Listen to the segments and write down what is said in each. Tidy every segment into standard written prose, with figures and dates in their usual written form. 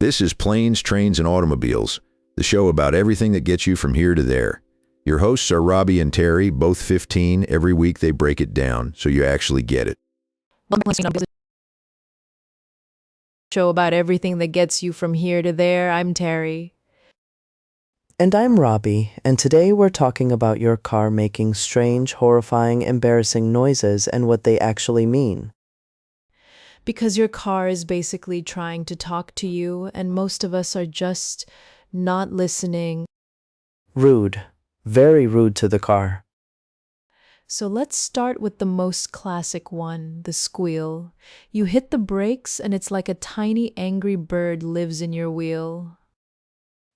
This is Planes, Trains, and Automobiles, the show about everything that gets you from here to there. Your hosts are Robbie and Terry, both 15. Every week they break it down so you actually get it. Show about everything that gets you from here to there. I'm Terry. And I'm Robbie, and today we're talking about your car making strange, horrifying, embarrassing noises and what they actually mean. Because your car is basically trying to talk to you, and most of us are just not listening. Rude. Very rude to the car. So let's start with the most classic one, the squeal. You hit the brakes, and it's like a tiny angry bird lives in your wheel.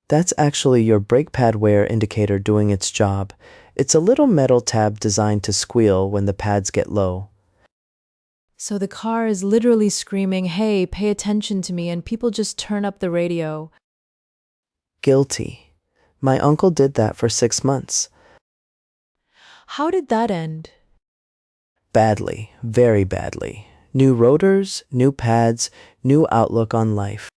That's actually your brake pad wear indicator doing its job. It's a little metal tab designed to squeal when the pads get low. So the car is literally screaming, "Hey, pay attention to me," and people just turn up the radio. Guilty. My uncle did that for 6 months. How did that end? Badly. Very badly. New rotors, new pads, new outlook on life.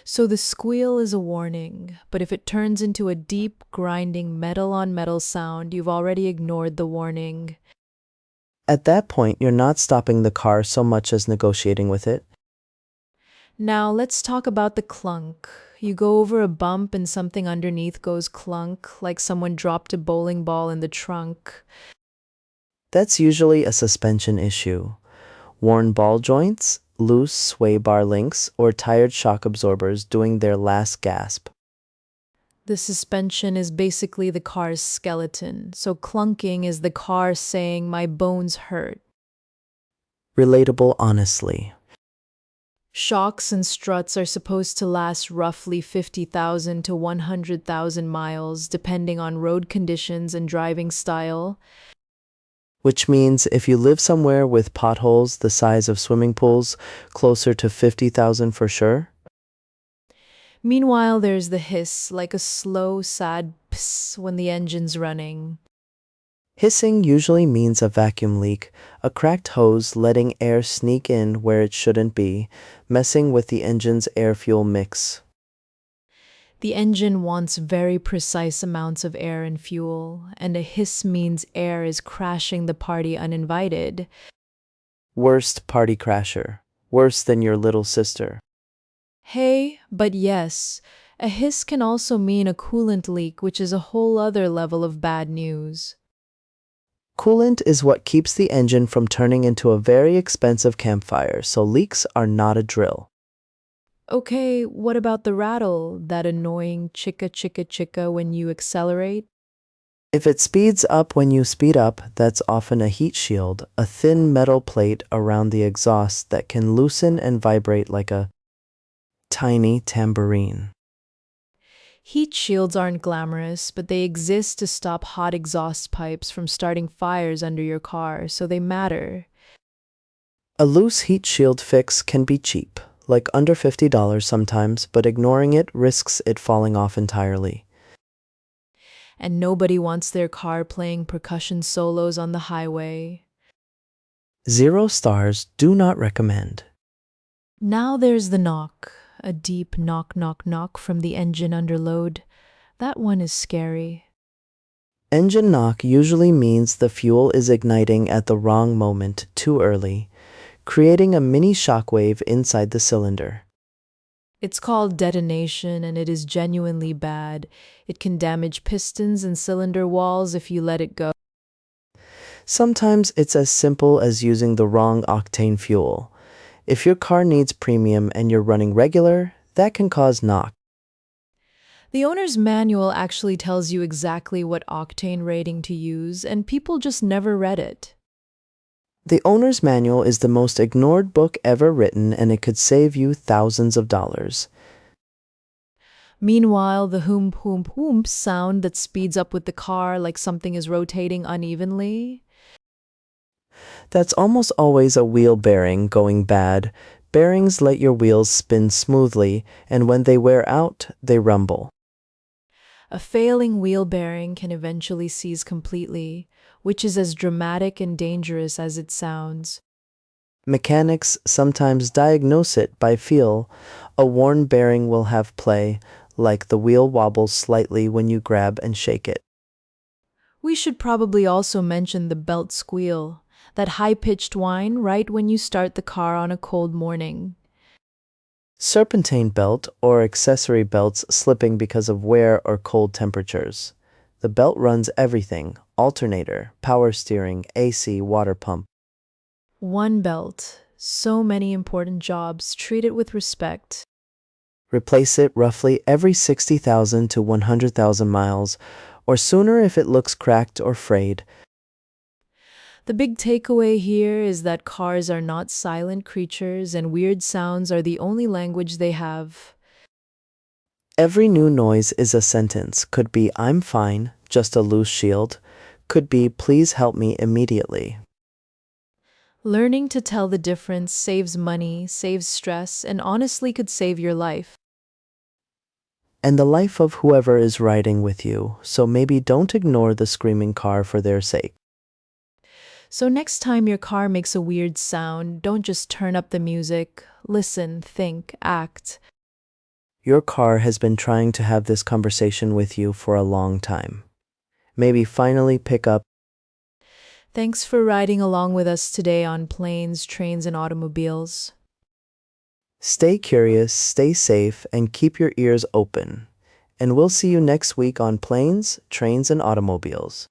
So the squeal is a warning, but if it turns into a deep, grinding metal-on-metal sound, you've already ignored the warning. At that point, you're not stopping the car so much as negotiating with it. Now let's talk about the clunk. You go over a bump and something underneath goes clunk, like someone dropped a bowling ball in the trunk. That's usually a suspension issue. Worn ball joints, loose sway bar links, or tired shock absorbers doing their last gasp. The suspension is basically the car's skeleton, so clunking is the car saying, "My bones hurt." Relatable honestly. Shocks and struts are supposed to last roughly 50,000 to 100,000 miles, depending on road conditions and driving style. Which means if you live somewhere with potholes the size of swimming pools, closer to 50,000 for sure. Meanwhile, there's the hiss, like a slow, sad pss when the engine's running. Hissing usually means a vacuum leak, a cracked hose letting air sneak in where it shouldn't be, messing with the engine's air-fuel mix. The engine wants very precise amounts of air and fuel, and a hiss means air is crashing the party uninvited. Worst party crasher. Worse than your little sister. Hey, but yes, a hiss can also mean a coolant leak, which is a whole other level of bad news. Coolant is what keeps the engine from turning into a very expensive campfire, so leaks are not a drill. Okay, what about the rattle, that annoying chicka chicka chicka when you accelerate? If it speeds up when you speed up, that's often a heat shield, a thin metal plate around the exhaust that can loosen and vibrate like a tiny tambourine. Heat shields aren't glamorous, but they exist to stop hot exhaust pipes from starting fires under your car, so they matter. A loose heat shield fix can be cheap, like under $50 sometimes, but ignoring it risks it falling off entirely. And nobody wants their car playing percussion solos on the highway. 0 stars, do not recommend. Now there's the knock, a deep knock knock knock from the engine under load. That one is scary. Engine knock usually means the fuel is igniting at the wrong moment, too early, creating a mini shockwave inside the cylinder. It's called detonation, and it is genuinely bad. It can damage pistons and cylinder walls if you let it go. Sometimes it's as simple as using the wrong octane fuel. If your car needs premium and you're running regular, that can cause knock. The owner's manual actually tells you exactly what octane rating to use, and people just never read it. The owner's manual is the most ignored book ever written, and it could save you thousands of dollars. Meanwhile, the hoomp hoomp hoomp sound that speeds up with the car like something is rotating unevenly. That's almost always a wheel bearing going bad. Bearings let your wheels spin smoothly, and when they wear out, they rumble. A failing wheel bearing can eventually seize completely, which is as dramatic and dangerous as it sounds. Mechanics sometimes diagnose it by feel. A worn bearing will have play, like the wheel wobbles slightly when you grab and shake it. We should probably also mention the belt squeal, that high-pitched whine right when you start the car on a cold morning. Serpentine belt or accessory belts slipping because of wear or cold temperatures. The belt runs everything: alternator, power steering, AC, water pump. One belt. So many important jobs. Treat it with respect. Replace it roughly every 60,000 to 100,000 miles, or sooner if it looks cracked or frayed. The big takeaway here is that cars are not silent creatures and weird sounds are the only language they have. Every new noise is a sentence. Could be "I'm fine, just a loose shield." Could be "Please help me immediately." Learning to tell the difference saves money, saves stress, and honestly could save your life. And the life of whoever is riding with you, so maybe don't ignore the screaming car for their sake. So next time your car makes a weird sound, don't just turn up the music. Listen, think, act. Your car has been trying to have this conversation with you for a long time. Maybe finally pick up. Thanks for riding along with us today on Planes, Trains, and Automobiles. Stay curious, stay safe, and keep your ears open. And we'll see you next week on Planes, Trains, and Automobiles.